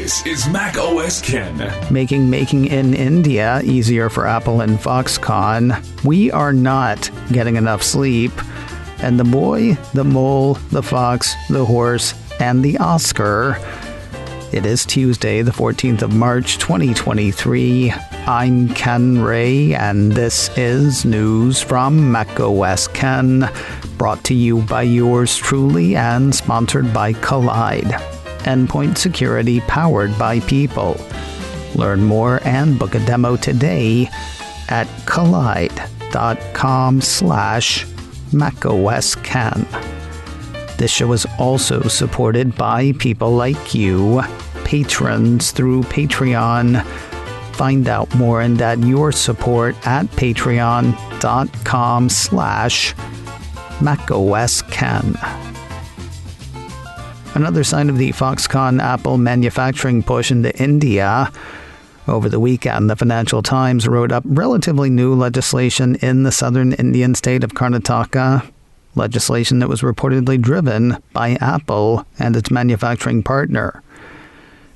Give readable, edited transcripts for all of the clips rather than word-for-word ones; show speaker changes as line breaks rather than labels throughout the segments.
This is Mac OS Ken.
Making in India easier for Apple and Foxconn. We are not getting enough sleep. And the boy, the mole, the fox, the horse, and the Oscar. It is Tuesday, the 14th of March, 2023. I'm Ken Ray, and this is news from Mac OS Ken, brought to you by yours truly and sponsored by Collide. Endpoint security powered by people. Learn more and book a demo today at collide.com/macOSKen. This show is also supported by people like you, patrons through Patreon. Find out more and add your support at patreon.com/macOSKen. Another sign of the Foxconn Apple manufacturing push into India. Over the weekend, the Financial Times wrote up relatively new legislation in the southern Indian state of Karnataka. Legislation that was reportedly driven by Apple and its manufacturing partner.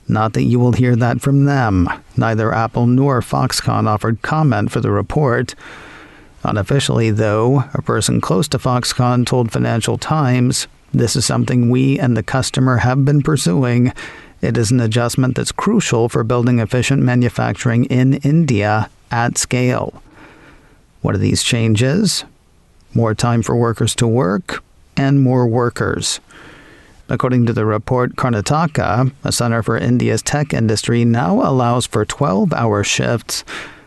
Not that you will hear that from them. Neither Apple nor Foxconn offered comment for the report. Unofficially, though, a person close to Foxconn told Financial Times, "This is something we and the customer have been pursuing. It is an adjustment that's crucial for building efficient manufacturing in India at scale." What are these changes? More time for workers to work and more workers. According to the report, Karnataka, a center for India's tech industry, now allows for 12-hour shifts,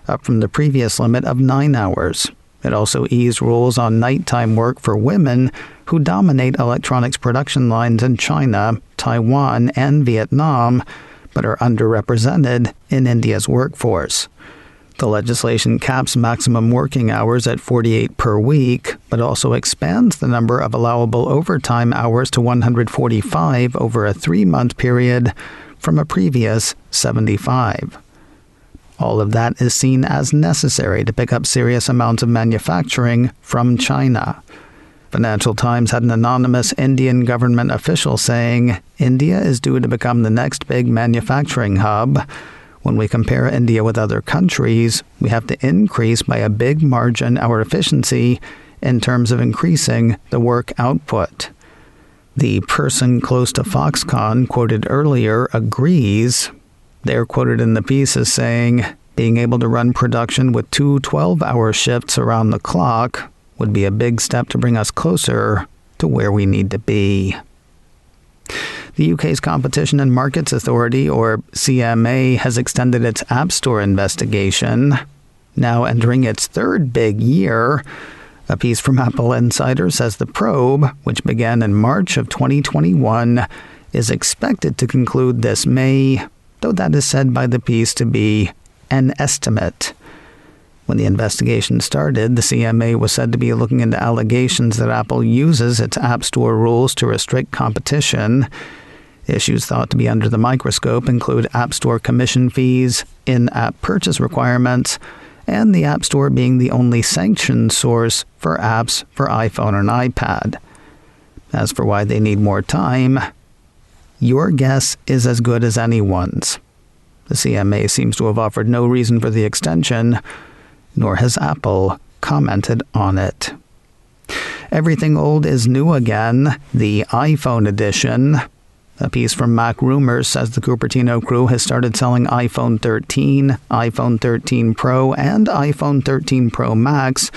up from the previous limit of 9 hours. It also eased rules on nighttime work for women who dominate electronics production lines in China, Taiwan, and Vietnam, but are underrepresented in India's workforce. The legislation caps maximum working hours at 48 per week, but also expands the number of allowable overtime hours to 145 over a 3-month period from a previous 75. All of that is seen as necessary to pick up serious amounts of manufacturing from China. Financial Times had an anonymous Indian government official saying, "India is due to become the next big manufacturing hub. When we compare India with other countries, we have to increase by a big margin our efficiency in terms of increasing the work output." The person close to Foxconn quoted earlier agrees. They're quoted in the piece as saying, "Being able to run production with 2 12-hour shifts around the clock would be a big step to bring us closer to where we need to be." The UK's Competition and Markets Authority, or CMA, has extended its App Store investigation, now entering its 3rd big year. A piece from Apple Insider says the probe, which began in March of 2021, is expected to conclude this May, though that is said by the piece to be an estimate. When the investigation started, the CMA was said to be looking into allegations that Apple uses its App Store rules to restrict competition. Issues thought to be under the microscope include App Store commission fees, in-app purchase requirements, and the App Store being the only sanctioned source for apps for iPhone and iPad. As for why they need more time, your guess is as good as anyone's. The CMA seems to have offered no reason for the extension, nor has Apple commented on it. Everything old is new again, the iPhone edition. A piece from Mac Rumors says the Cupertino crew has started selling iPhone 13, iPhone 13 Pro, and iPhone 13 Pro Max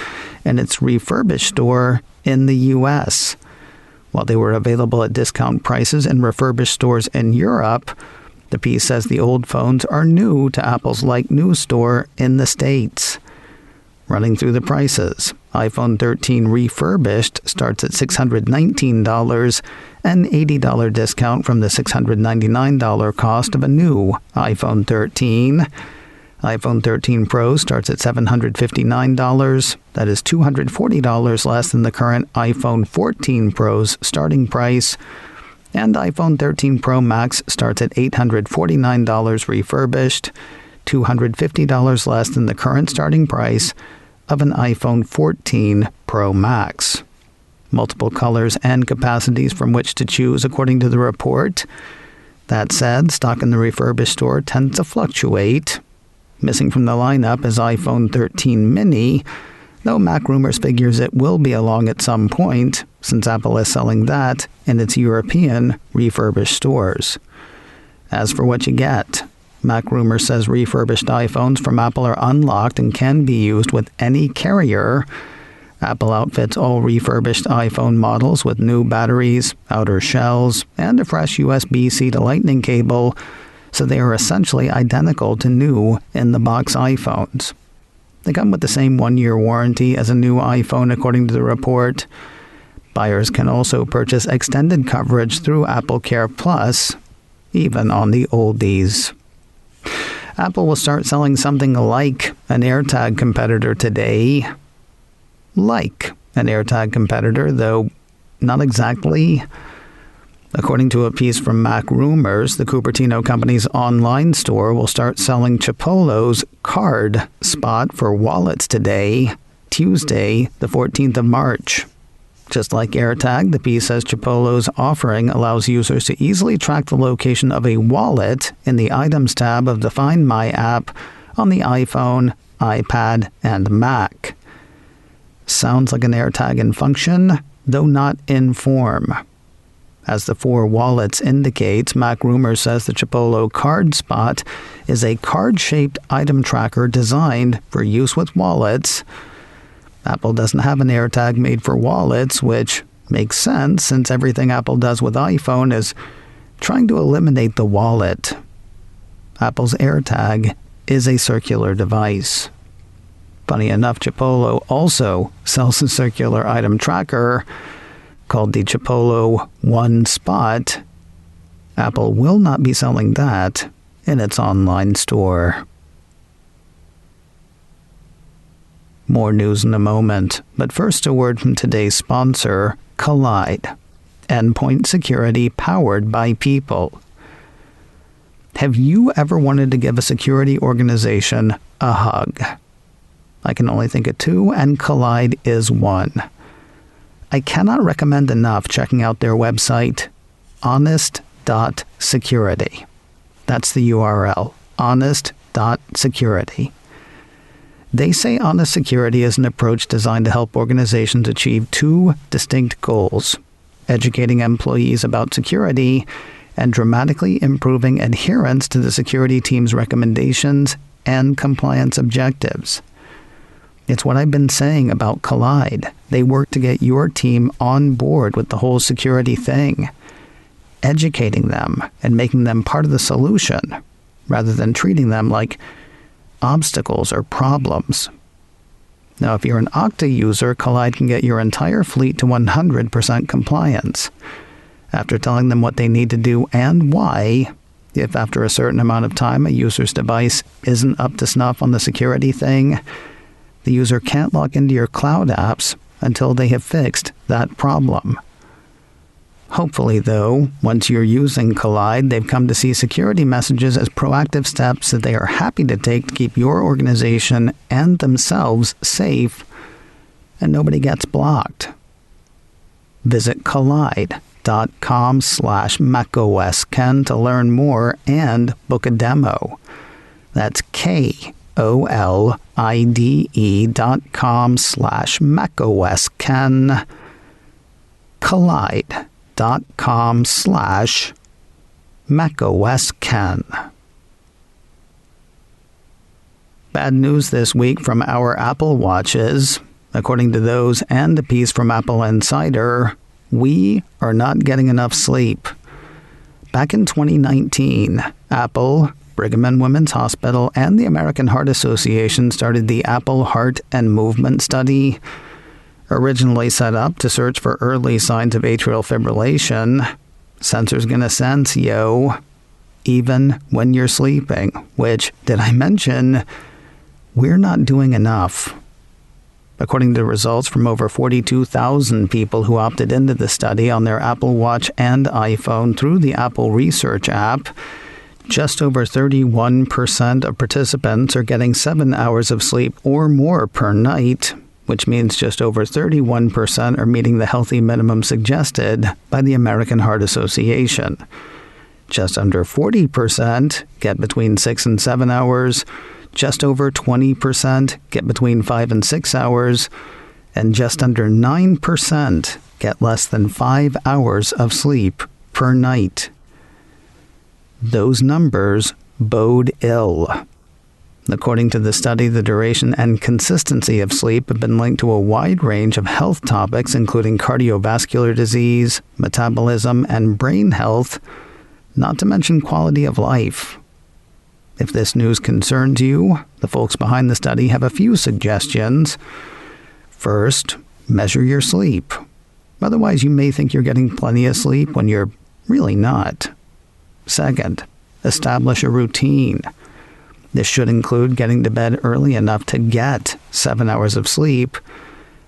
in its Refurbished store in the U.S. While they were available at discount prices in Refurbished stores in Europe, the piece says the old phones are new to Apple's Like New store in the States. Running through the prices, iPhone 13 Refurbished starts at $619, an $80 discount from the $699 cost of a new iPhone 13. iPhone 13 Pro starts at $759. That is $240 less than the current iPhone 14 Pro's starting price. And iPhone 13 Pro Max starts at $849 refurbished, $250 less than the current starting price of an iPhone 14 Pro Max. Multiple colors and capacities from which to choose, according to the report. That said, stock in the Refurbished store tends to fluctuate. Missing from the lineup is iPhone 13 mini, though Mac Rumors figures it will be along at some point, since Apple is selling that in its European Refurbished stores. As for what you get, Mac Rumors says refurbished iPhones from Apple are unlocked and can be used with any carrier. Apple outfits all refurbished iPhone models with new batteries, outer shells, and a fresh USB-C to Lightning cable, so they are essentially identical to new in-the-box iPhones. They come with the same 1-year warranty as a new iPhone, according to the report. Buyers can also purchase extended coverage through Apple Care Plus, even on the oldies. Apple will start selling something like an AirTag competitor today. Like an AirTag competitor, though not exactly. According to a piece from Mac Rumors, the Cupertino company's online store will start selling Chipolo's card spot for wallets today, Tuesday, the 14th of March. Just like AirTag, the piece says Chipolo's offering allows users to easily track the location of a wallet in the Items tab of the Find My app on the iPhone, iPad, and Mac. Sounds like an AirTag in function, though not in form. As the For Wallets indicates, Mac Rumors says the Chipolo Card Spot is a card-shaped item tracker designed for use with wallets. Apple doesn't have an AirTag made for wallets, which makes sense since everything Apple does with iPhone is trying to eliminate the wallet. Apple's AirTag is a circular device. Funny enough, Chipolo also sells a circular item tracker called the Chipolo One Spot. Apple will not be selling that in its online store. More news in a moment, but first a word from today's sponsor, Collide, endpoint security powered by people. Have you ever wanted to give a security organization a hug? I can only think of two, and Collide is one. I cannot recommend enough checking out their website, honest.security. That's the URL, honest.security. They say Honest Security is an approach designed to help organizations achieve two distinct goals: educating employees about security and dramatically improving adherence to the security team's recommendations and compliance objectives. It's what I've been saying about Collide. They work to get your team on board with the whole security thing, educating them and making them part of the solution, rather than treating them like obstacles or problems. Now, if you're an Okta user, Collide can get your entire fleet to 100% compliance. After telling them what they need to do and why, if after a certain amount of time a user's device isn't up to snuff on the security thing, the user can't log into your cloud apps until they have fixed that problem. Hopefully, though, once you're using Collide, they've come to see security messages as proactive steps that they are happy to take to keep your organization and themselves safe, and nobody gets blocked. Visit collide.com/macOSKen to learn more and book a demo. That's KOLIDE.com/macOSKen. Collide.com/macOSKen. Bad news this week from our Apple Watches. According to those and a piece from Apple Insider, we are not getting enough sleep. Back in 2019, Apple, Brigham and Women's Hospital, and the American Heart Association started the Apple Heart and Movement Study. Originally set up to search for early signs of atrial fibrillation, sensors gonna sense, even when you're sleeping, which, did I mention, we're not doing enough. According to results from over 42,000 people who opted into the study on their Apple Watch and iPhone through the Apple Research app, just over 31% of participants are getting 7 hours of sleep or more per night, which means just over 31% are meeting the healthy minimum suggested by the American Heart Association. Just under 40% get between 6 and 7 hours. Just over 20% get between 5 and 6 hours. And just under 9% get less than 5 hours of sleep per night. Those numbers bode ill. According to the study, the duration and consistency of sleep have been linked to a wide range of health topics, including cardiovascular disease, metabolism, and brain health, not to mention quality of life. If this news concerns you, the folks behind the study have a few suggestions. First, measure your sleep. Otherwise, you may think you're getting plenty of sleep when you're really not. Second, establish a routine. This should include getting to bed early enough to get 7 hours of sleep.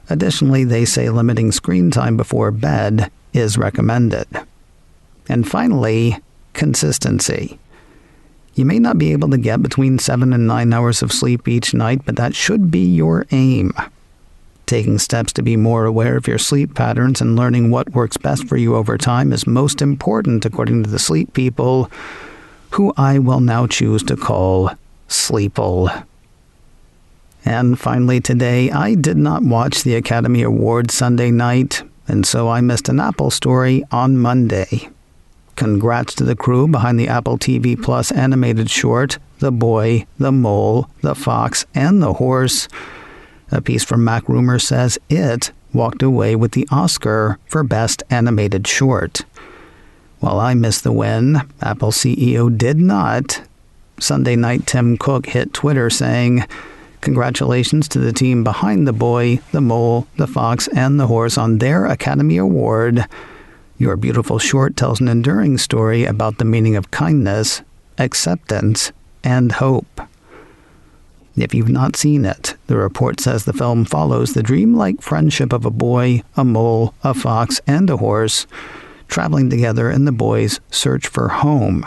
Additionally, they say limiting screen time before bed is recommended. And finally, consistency. You may not be able to get between 7 and 9 hours of sleep each night, but that should be your aim. Taking steps to be more aware of your sleep patterns and learning what works best for you over time is most important, according to the sleep people, who I will now choose to call Sleeple. And finally today, I did not watch the Academy Awards Sunday night, and so I missed an Apple story on Monday. Congrats to the crew behind the Apple TV Plus animated short, The Boy, the Mole, the Fox, and the Horse. A piece from Mac Rumor says it walked away with the Oscar for Best Animated Short. While I missed the win, Apple CEO did not. Sunday night, Tim Cook hit Twitter saying, "Congratulations to the team behind The Boy, the Mole, the Fox, and the Horse on their Academy Award. Your beautiful short tells an enduring story about the meaning of kindness, acceptance, and hope." If you've not seen it, the report says the film follows the dreamlike friendship of a boy, a mole, a fox, and a horse, traveling together in the boy's search for home.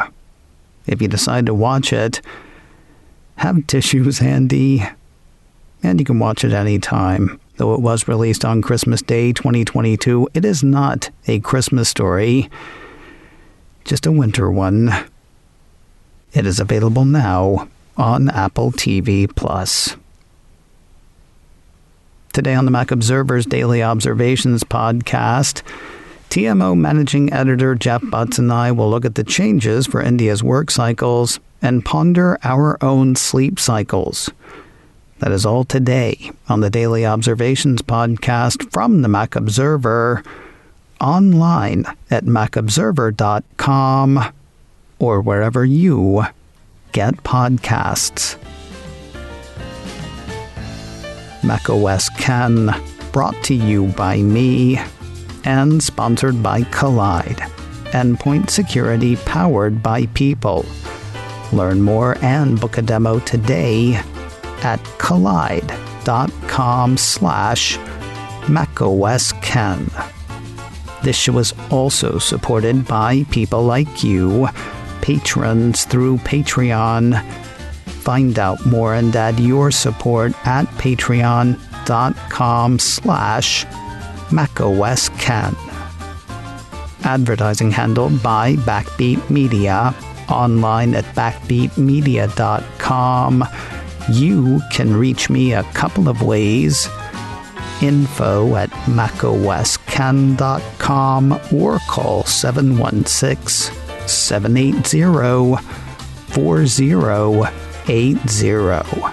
If you decide to watch it, have tissues handy, and you can watch it any time. Though it was released on Christmas Day 2022, it is not a Christmas story, just a winter one. It is available now on Apple TV Plus. Today on the Mac Observer's Daily Observations podcast, TMO Managing Editor Jeff Butts and I will look at the changes for India's work cycles and ponder our own sleep cycles. That is all today on the Daily Observations podcast from the Mac Observer, online at macobserver.com or wherever you get podcasts. macOS Ken, brought to you by me and sponsored by Collide, endpoint security powered by people. Learn more and book a demo today at collide.com/macOSKen. This show is also supported by people like you, patrons through Patreon. Find out more and add your support at patreon.com/macOSKen. Advertising handled by Backbeat Media, online at backbeatmedia.com. You can reach me a couple of ways. Info at macosken.com or call 716-780-4080.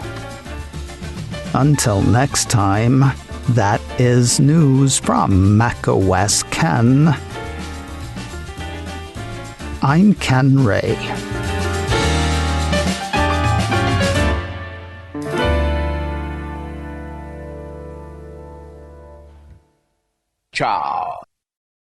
Until next time, that is news from macOS Ken. I'm Ken Ray.
Ciao.